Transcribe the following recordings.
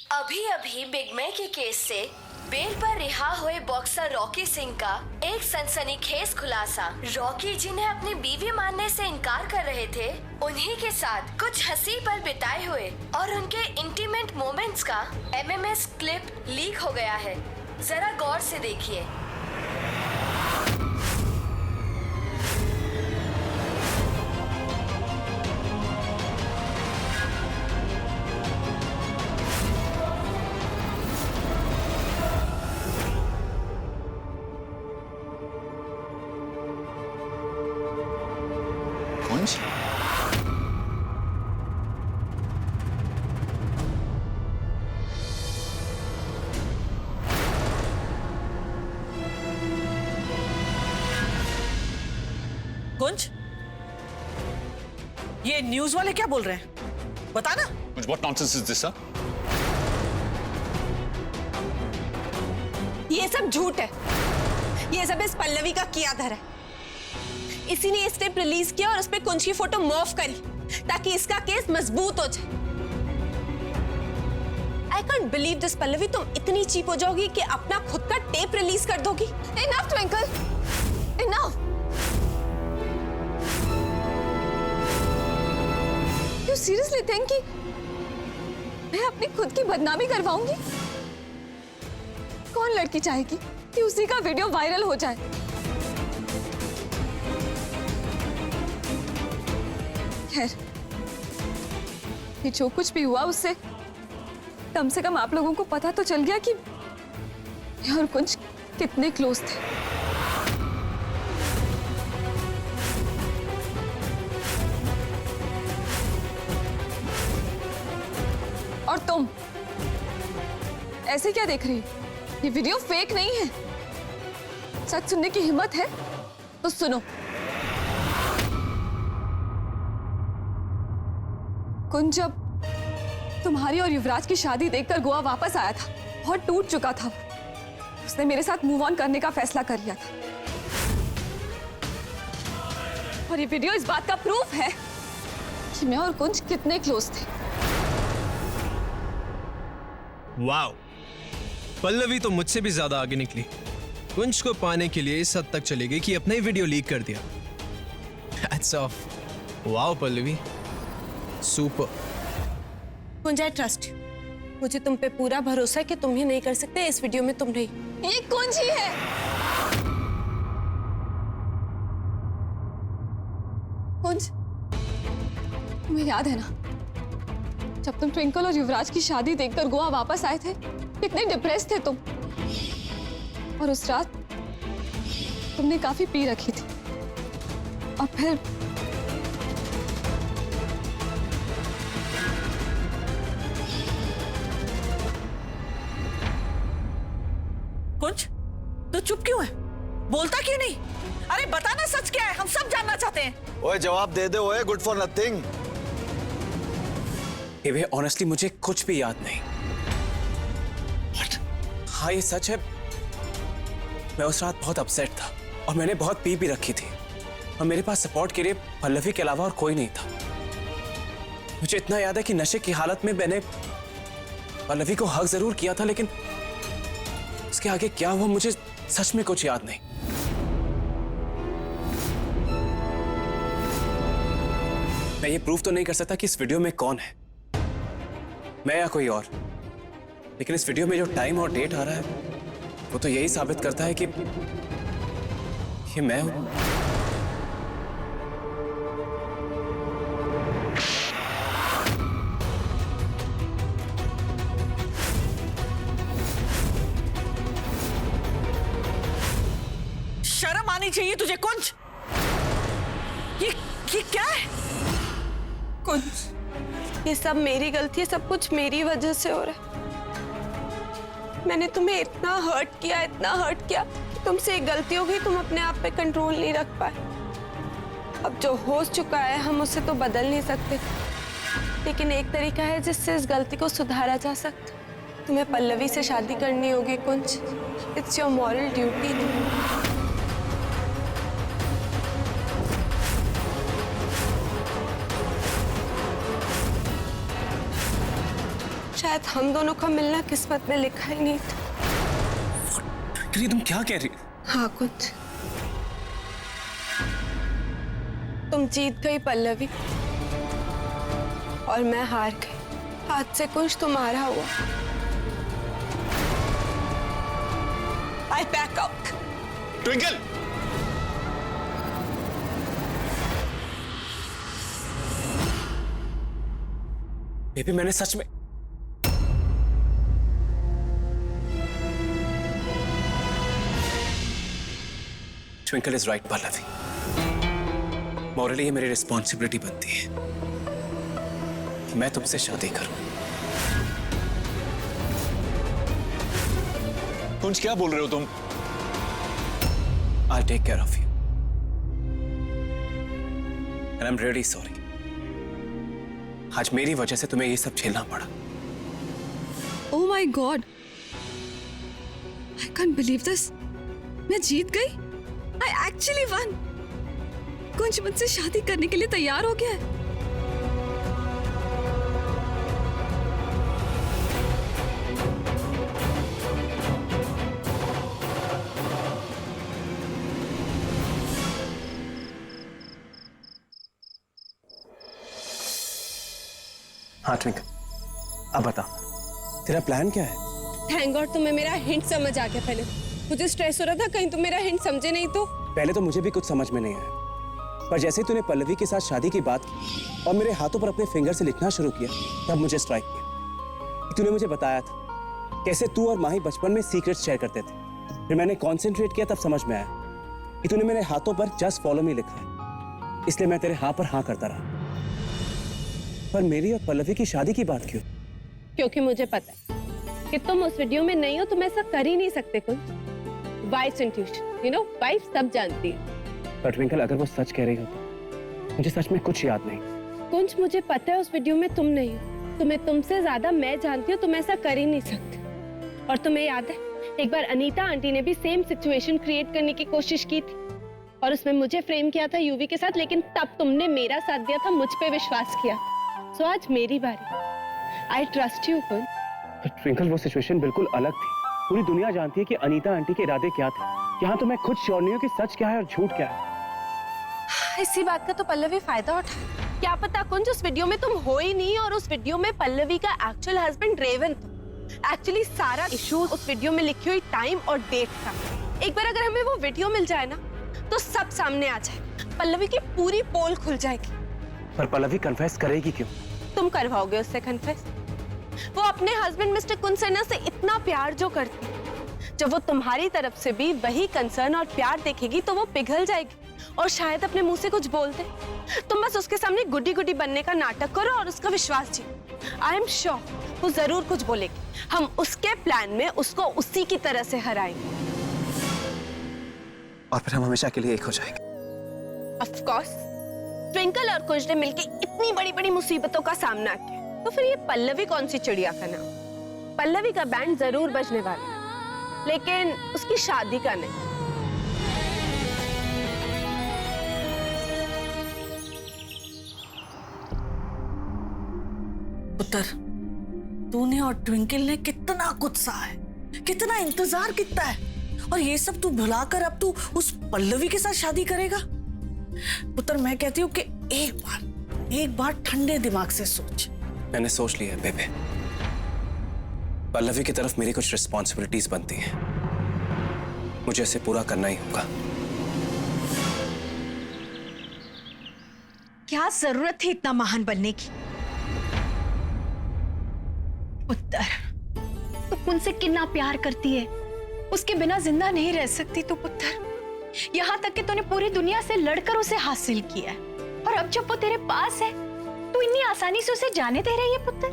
अभी अभी बिगमे के केस से बेल पर रिहा हुए बॉक्सर रॉकी सिंह का एक सनसनीखेज खुलासा। रॉकी जिन्हें अपनी बीवी मानने से इनकार कर रहे थे, उन्हीं के साथ कुछ हंसी पल बिताए हुए और उनके इंटीमेट मोमेंट्स का एमएमएस क्लिप लीक हो गया है। जरा गौर से देखिए। कुंज, कुंज, ये न्यूज वाले क्या बोल रहे हैं? बता ना। कुंज, what nonsense is this, sir? ये सब झूठ है। ये सब इस पल्लवी का किया धर है। इसी ने स्टेप रिलीज किया और उस पे कुंज की फोटो मॉर्फ करी ताकि इसका केस मजबूत हो जाए। I can't believe this Pallavi, तुम इतनी चीप हो जाओगी कि अपना खुद का टेप रिलीज कर दोगी। Enough twinkle, enough. You seriously think कि मैं अपनी खुद की बदनामी करवाऊंगी? कौन लड़की चाहेगी कि उसी का वीडियो वायरल हो जाए? खैर, ये जो कुछ भी हुआ उससे कम से कम आप लोगों को पता तो चल गया कि मैं और कुंज कितने क्लोज थे। और तुम ऐसे क्या देख रही हो? ये वीडियो फेक नहीं है। सच सुनने की हिम्मत है तो सुनो। कुंज जब तुम्हारी और युवराज की शादी देखकर गोवा वापस आया था, बहुत टूट चुका था। उसने मेरे साथ मूव ऑन करने का फैसला कर लिया था। और ये वीडियो इस बात का प्रूफ है कि मैं और कुंज कितने क्लोज थे। वाओ, पल्लवी तो मुझसे भी ज्यादा आगे निकली। कुंज को पाने के लिए इस हद तक चली गई कि अपना ही वीडियो लीक कर दिया। Hats off. Wow Pallavi, super. Kunj, I trust you. मुझे तुम पे पूरा भरोसा है कि तुम ही नहीं कर सकते। इस वीडियो में तुम नहीं, ये कुंज ही है। कुंज, तुम्हें याद है ना जब तुम ट्विंकल और युवराज की शादी देखकर गोवा वापस आए थे, कितने डिप्रेस थे तुम। और उस रात तुमने काफी पी रखी थी। और फिर कुंज, तू चुप क्यों है? बोलता क्यों नहीं? अरे बताना, सच क्या है? हम सब जानना चाहते हैं। ओए जवाब दे दे। ओए गुड फॉर नथिंग। ये ऑनेस्टली मुझे कुछ भी याद नहीं। What? हाँ ये सच है, मैं उस रात बहुत अपसेट था और मैंने बहुत पी भी रखी थी और मेरे पास सपोर्ट के लिए पल्लवी के अलावा और कोई नहीं था। मुझे इतना याद है कि नशे की हालत में मैंने पल्लवी को हक जरूर किया था, लेकिन उसके आगे क्या हुआ मुझे सच में कुछ याद नहीं। मैं ये प्रूफ तो नहीं कर सकता कि इस वीडियो में कौन है, मैं या कोई और, लेकिन इस वीडियो में जो टाइम और डेट आ रहा है वो तो यही साबित करता है कि ये मैं हूं। शर्म आनी चाहिए तुझे कुंज। ये क्या है? कुंज, ये सब मेरी गलती है। सब कुछ मेरी वजह से हो रहा है। मैंने तुम्हें इतना हर्ट किया कि तुमसे एक गलती हो गई, तुम अपने आप पे कंट्रोल नहीं रख पाए। अब जो हो चुका है हम उसे तो बदल नहीं सकते, लेकिन एक तरीका है जिससे इस गलती को सुधारा जा सकता। तुम्हें पल्लवी से शादी करनी होगी Kunj. It's your moral duty. शायद हम दोनों का मिलना किस्मत में लिखा ही नहीं था। ट्विंकल, तुम क्या कह रही हो? हाँ कुछ, तुम जीत गई पल्लवी और मैं हार गई। आज से कुछ तुम्हारा हुआ। I back out. Twinkle, baby मैंने सच में twinkle is right Pallavi, morally ये मेरी रिस्पॉन्सिबिलिटी बनती है कि मैं तुमसे शादी करूं। कुंज क्या बोल रहे हो तुम? I'll take care of you. And I'm really sorry. आज मेरी वजह से तुम्हें ये सब झेलना पड़ा। Oh my God! I can't believe this. मैं जीत गई। I actually won. कुंज मुझसे शादी करने के लिए तैयार हो गया है। हाँ ट्विंकल, अब बता तेरा प्लान क्या है? थैंक गॉड तुम्हें मेरा हिंट समझ आ गया। पहले मुझे स्ट्रेस हो रहा था कहीं तुम मेरा हिंट समझे नहीं तो। पहले तो मुझे भी कुछ समझ में नहीं आया, पर जैसे ही तूने पल्लवी के साथ शादी की बात की और मेरे हाथों पर अपने फिंगर से लिखना शुरू किया, तब मुझे स्ट्राइक किया। तूने मुझे बताया था कैसे तू और माही बचपन में सीक्रेट्स शेयर करते थे। फिर मैंने कॉन्सेंट्रेट किया, तब समझ में आया कि तूने मेरे हाथों पर जस्ट फॉलो मी लिखा है, इसलिए मैं तेरे हाँ पर हाँ करता रहा। पर मेरी और पल्लवी की शादी की बात क्यों? क्योंकि मुझे पता है कि तुम उस वीडियो में नहीं हो, तुम ऐसा कर ही नहीं सकते। कुछ wife's intuition, you know, wife सब जानती है। पर ट्विंकल, अगर वो सच कह रही हो तो मुझे सच में कुछ याद नहीं। कुंज मुझे पता है उस वीडियो में तुम नहीं हो, तुम्हें तुमसे ज्यादा मैं जानती हूँ, तुम ऐसा कर ही नहीं सकते। और तुम्हें याद है एक बार अनीता आंटी ने भी सेम सिचुएशन क्रिएट करने की कोशिश की थी और उसमें मुझे फ्रेम किया था यूवी के साथ, लेकिन तब तुमने मेरा साथ दिया था, मुझ पे विश्वास किया। सो आज मेरी बारी। आई ट्रस्ट यू कुंज। पर ट्विंकल, वो सिचुएशन बिल्कुल अलग थी। पूरी दुनिया जानती है कि अनीता आंटी के इरादे क्या थे। यहाँ तो मैं खुद श्योर नहीं हूँ कि सच क्या है और झूठ क्या है। इसी बात का तो पल्लवी फायदा उठा। क्या पता कुंज उस वीडियो में तुम हो ही नहीं और उस वीडियो में पल्लवी का एक्चुअल हस्बैंड रेवन था। एक्चुअली सारा इशू उस वीडियो में लिखी हुई टाइम और डेट था। एक बार अगर हमें वो वीडियो मिल जाए ना तो सब सामने आ जाए, पल्लवी की पूरी पोल खुल जाएगी। पर पल्लवी कन्फेस करेगी क्यों? तुम करवाओगे उससे कन्फेस? वो अपने हस्बैंड मिस्टर कुंसना से इतना प्यार जो करती, जब वो तुम्हारी तरफ से भी वही कंसर्न और प्यार देखेगी तो वो पिघल जाएगी और शायद अपने मुंह से कुछ बोल दे। तुम बस उसके सामने गुड्डी गुड्डी बनने का नाटक करो और उसका विश्वास जीतो। आई एम श्योर वो जरूर कुछ बोलेगी। हम उसके प्लान में उसको उसी की तरह से हराएंगे और फिर हम हमेशा के लिए एक हो जाएंगे। Of course. ट्विंकल और कुंज ने मिलकर इतनी बड़ी बड़ी मुसीबतों का सामना किया, तो फिर ये पल्लवी कौन सी चिड़िया का नाम? पल्लवी का बैंड जरूर बजने वाला है, लेकिन उसकी शादी का नहीं। पुत्र, तूने और ट्विंकल ने कितना कुछ सहा है, कितना इंतजार कितना है, और ये सब तू भुलाकर अब तू उस पल्लवी के साथ शादी करेगा? पुत्र, मैं कहती हूँ कि एक बार ठंडे दिमाग से सोच। मैंने सोच लिया है बेबे। पल्लवी की तरफ मेरी कुछ रिस्पॉन्सिबिलिटीज बनती हैं, मुझे इसे पूरा करना ही होगा। क्या जरूरत थी इतना महान बनने की? पुत्र, तू उनसे कितना प्यार करती है, उसके बिना जिंदा नहीं रह सकती तू पुत्र। यहाँ तक कि तूने पूरी दुनिया से लड़कर उसे हासिल किया है, और अब जब वो तेरे पास है तू इतनी आसानी से उसे जाने दे रही है पुत्र,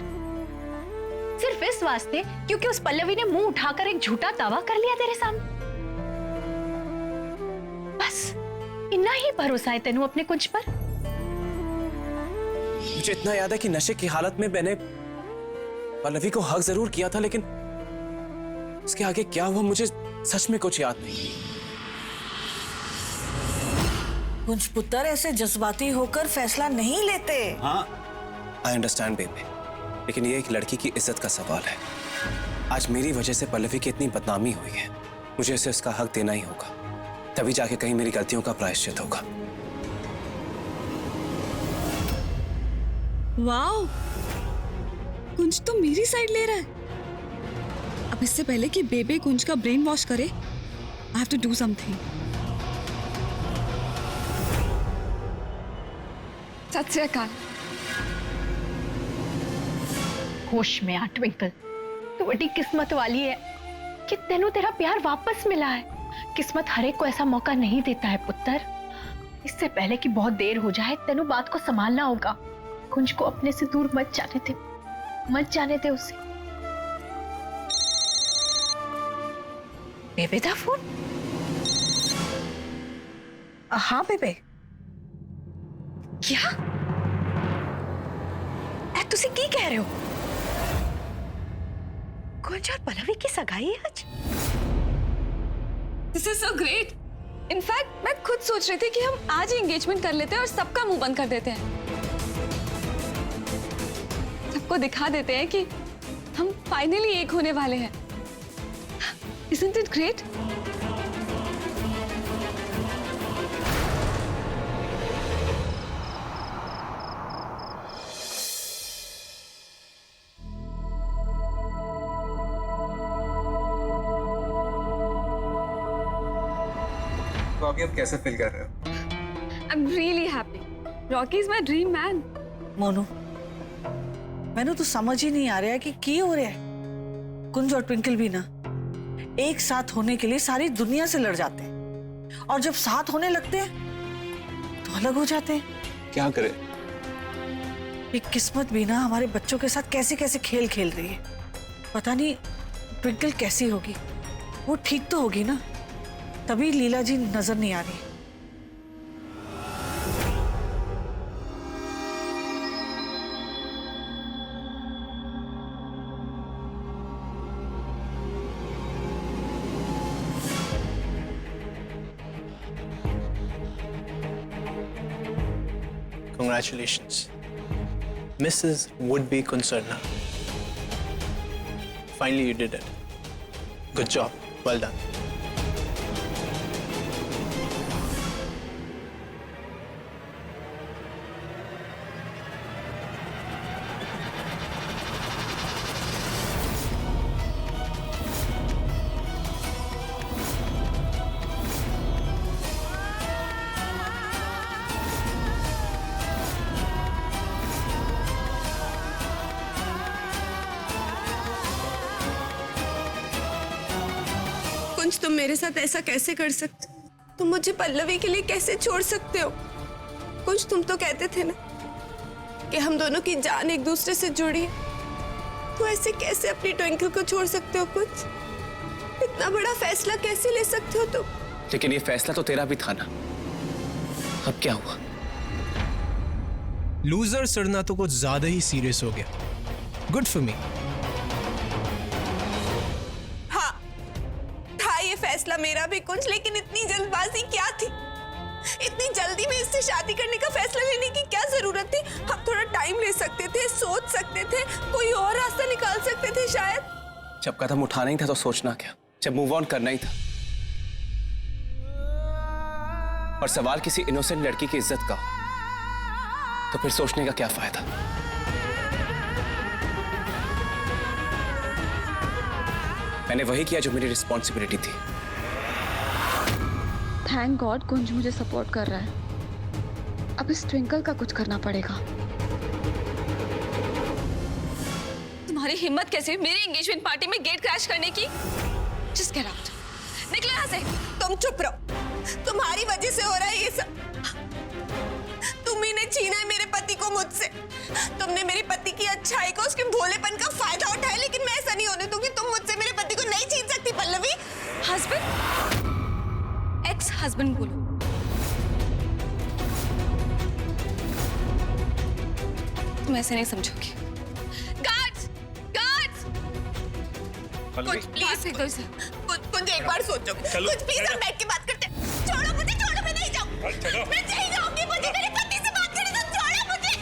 सिर्फ इस वास्ते क्योंकि उस पल्लवी ने मुंह उठाकर एक झूठा दावा कर लिया तेरे सामने। बस इतना ही भरोसा है तेनू अपने कुछ पर? मुझे इतना याद है कि नशे की हालत में मैंने पल्लवी को हक जरूर किया था, लेकिन उसके आगे क्या हुआ मुझे सच में कुछ याद नहीं। कुंज पुत्र, ऐसे जज्बाती होकर फैसला नहीं लेते। हाँ, आई अंडरस्टैंड बेबी, लेकिन ये एक लड़की की इज्जत का सवाल है। आज मेरी वजह से पल्लवी की इतनी बदनामी हुई है, मुझे इसे उसका हक देना ही होगा, तभी जाके कहीं मेरी गलतियों का प्रायश्चित होगा। वाओ, कुंज तो मेरी साइड ले रहा है। अब इससे पहले कि बेबे कुंज का ब्रेन वॉश करे, I have to do something. Sat Shri अकाल। होश में आ ट्विंकल, तू बड़ी किस्मत वाली है कि तेनू तेरा प्यार वापस मिला है। किस्मत हर एक को ऐसा मौका नहीं देता है पुत्र। इससे पहले कि बहुत देर हो जाए, तेनू बात को संभालना होगा। कुंज को अपने से दूर मत जाने दे, मत जाने दे उसे। बेबे दा फोन? हाँ बेबे। क्या तुसी की कह रहे हो? कुंज और पल्लवी की सगाई है आज? This is so great. In fact मैं खुद सोच रही थी कि हम आज ही एंगेजमेंट कर लेते हैं और सबका मुंह बंद कर देते हैं। सबको दिखा देते हैं कि हम फाइनली एक होने वाले हैं। Isn't it great? तो अभी आप कैसे फील कर रहे हो? I'm really happy. Rocky is my dream man. Monu, मैंने तो समझ ही नहीं आ रहा है कि हो रहा है। कुंज और ट्विंकल भी ना एक साथ होने के लिए सारी दुनिया से लड़ जाते हैं, और जब साथ होने लगते हैं तो अलग हो जाते हैं। क्या करे? एक किस्मत भी ना हमारे बच्चों के साथ कैसे कैसे खेल खेल रही है। पता नहीं ट्विंकल कैसी होगी। वो ठीक तो होगी ना, तभी लीला जी नजर नहीं आ रही। Congratulations, Mrs. Would-be Concerna. Finally, you did it. Good job. Well done. कुंज, तुम मेरे साथ ऐसा कैसे कर सकते? तुम मुझे पल्लवी के लिए कैसे छोड़ सकते हो? कुंज, तुम तो कहते थे ना कि हम दोनों की जान एक दूसरे से जुड़ी है। तो ऐसे कैसे अपनी ट्विंकल को छोड़ सकते हो? कुंज, इतना बड़ा फैसला कैसे ले सकते हो तुम? लेकिन ये फैसला तो तेरा भी था ना। अब क्या हुआ? लूजर सड़ना तो कुछ ज्यादा ही सीरियस हो गया। Good for me. फैसला मेरा भी कुंज, लेकिन इतनी जल्दबाजी क्या थी? इतनी जल्दी में इससे शादी करने का फैसला लेने की क्या जरूरत थी? हम थोड़ा टाइम ले सकते थे, सोच सकते थे, कोई और रास्ता निकाल सकते थे शायद। जब कदम उठाना ही था तो सोचना क्या? जब मूव ऑन करना ही था। और सवाल किसी इनोसेंट लड़की की इज्जत का हो, तो फिर सोचने का क्या फायदा? मैंने वही किया जो मेरी रिस्पॉन्सिबिलिटी थी। थैंक गॉड कुंज मुझे सपोर्ट कर रहा है। अब इस ट्विंकल का कुछ करना पड़ेगा। तुम्हारी हिम्मत कैसे हुई मेरी एंगेजमेंट पार्टी में गेट क्रैश करने की? Just get out. निकलो यहाँ से। तुम चुप रहो। तुम्हारी वजह से हो रहा है ये सब। तुम ही ने छीना है मेरे पति को मुझसे। तुमने मेरे पति की अच्छाई को, उसके भोलेपन का फायदा उठाया, लेकिन मैं ऐसा नहीं होने दूंगी। तुम मुझसे मेरे पति को नहीं छीन सकती पल्लवी। हस्बैंड, एक्स हस्बैंड बोलो। तुम ऐसे नहीं समझोगी। Guards, guards! कुछ प्लीज कुछ एक बार सोचो। कुछ प्लीज हम बैठ के बात करते हैं। छोड़ो मुझे, छोड़ो, मैं नहीं जाऊँ। मैं नहीं जाऊंगी। मुझे मेरे पति से बात करनी, तो छोड़ो मुझे।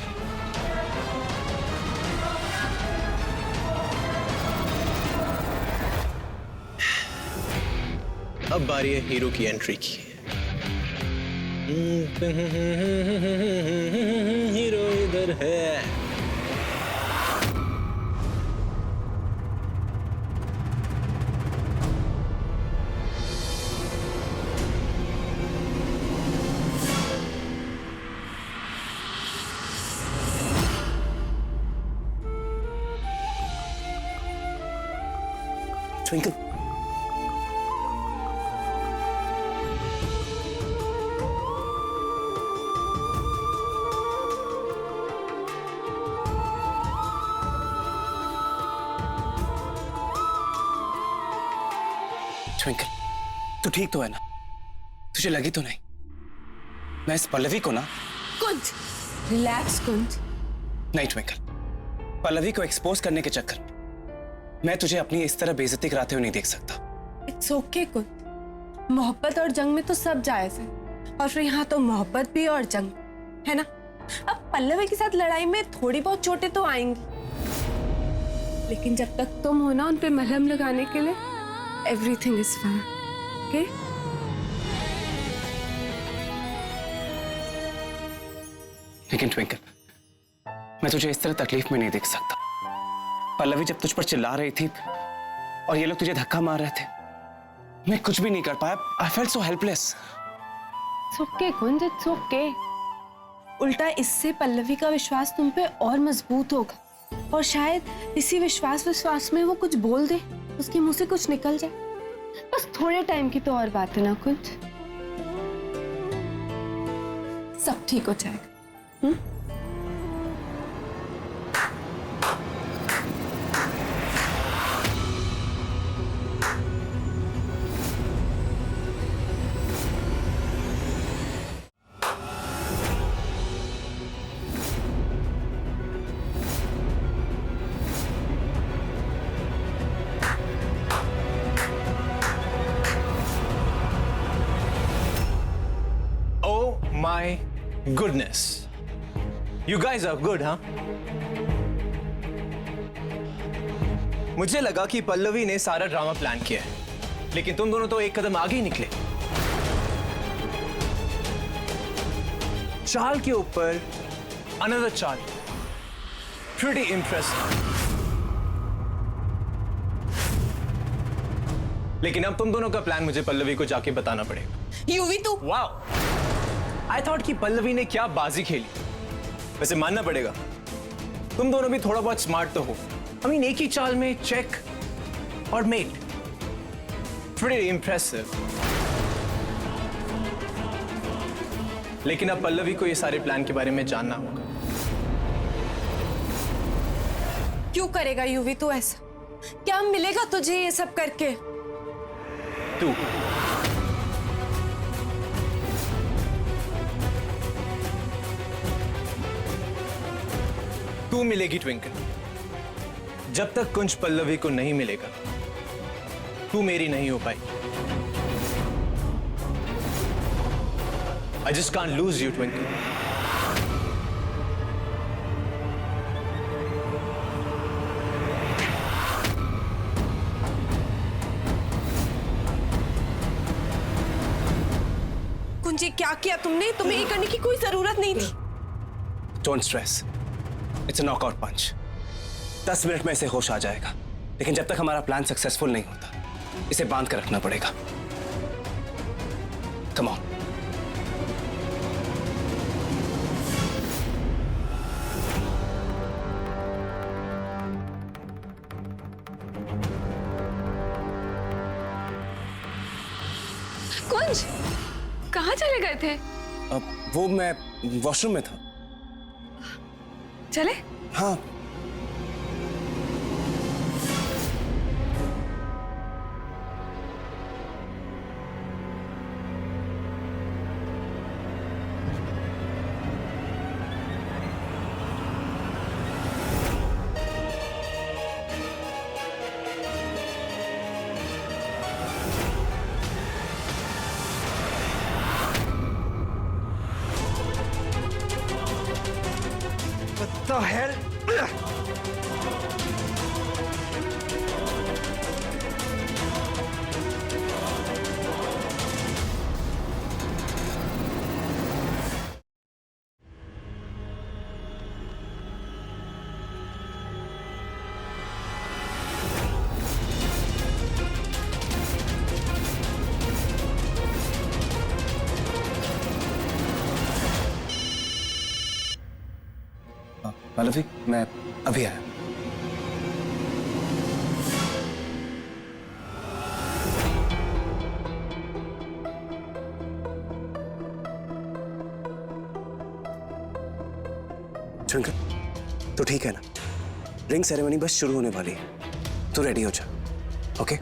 अब बारी है हीरो की एंट्री की। हीरो इधर है। ट्विंकल, ट्विंकल, तू ठीक तो है ना? तुझे लगी तो नहीं? मैं इस पल्लवी को ना। कुंज, रिलैक्स कुंज। नहीं ट्विंकल, पल्लवी को एक्सपोज करने के चक्कर में मैं तुझे अपनी इस तरह बेइज्जती कराते हुए नहीं देख सकता। इट्स ओके कुंज, मोहब्बत और जंग में तो सब जायज है, और फिर यहाँ तो मोहब्बत भी और जंग है ना। अब पल्लवी के साथ लड़ाई में थोड़ी बहुत चोटें तो आएंगी, लेकिन जब तक तुम हो ना उन पे मलहम लगाने के लिए, एवरीथिंग इज फाइन। ओके? लेकिन ट्विंकल, मैं तुझे इस तरह तकलीफ में नहीं देख सकता। पल्लवी जब तुझ पर चिल्ला रही थी और ये लोग तुझे धक्का मार रहे थे, मैं कुछ भी नहीं कर पाया। I felt so helpless. It's okay Kunj, it's okay. उल्टा इससे पल्लवी का विश्वास तुम पे और मजबूत होगा, और शायद इसी विश्वास में वो कुछ बोल दे, उसके मुंह से कुछ निकल जाए। बस थोड़े टाइम की तो और बात है ना कुंज, सब ठीक हो जाएगा। My goodness, you guys are good, huh? मुझे लगा कि पल्लवी ने सारा ड्रामा प्लान किया है, लेकिन तुम दोनों तो एक कदम आगे ही निकले। चाल के ऊपर another चाल, pretty impressive। लेकिन अब तुम दोनों का प्लान मुझे पल्लवी को जाके बताना पड़ेगा। यूवी तू वाओ, आई थॉट कि पल्लवी ने क्या बाजी खेली। वैसे मानना पड़ेगा, तुम दोनों भी थोड़ा बहुत स्मार्ट तो हो। आई मीन, एक ही चाल में चेक और मेट, प्रीटी इंप्रेसिव। लेकिन अब पल्लवी को ये सारे प्लान के बारे में जानना होगा। क्यों करेगा यूवी तू ऐसा? क्या मिलेगा तुझे ये सब करके? तू मिलेगी ट्विंकल। जब तक कुंज पल्लवी को नहीं मिलेगा, तू मेरी नहीं हो पाएगी। I just can't lose you, Twinkle. कुंजी, क्या किया तुमने? तुम्हें ये करने की कोई जरूरत नहीं थी। Don't stress, it's a knockout punch. 10 minute में इसे होश आ जाएगा, लेकिन जब तक हमारा प्लान सक्सेसफुल नहीं होता, इसे बांध कर रखना पड़ेगा। Come on. कुंज, कहाँ चले गए थे? वो मैं वॉशरूम में था। चले? हाँ। The hell? पल्लवी मैं अभी आया। ट्विंकल, तो ठीक है ना? रिंग सेरेमनी बस शुरू होने वाली है, तू रेडी हो जा, ओके?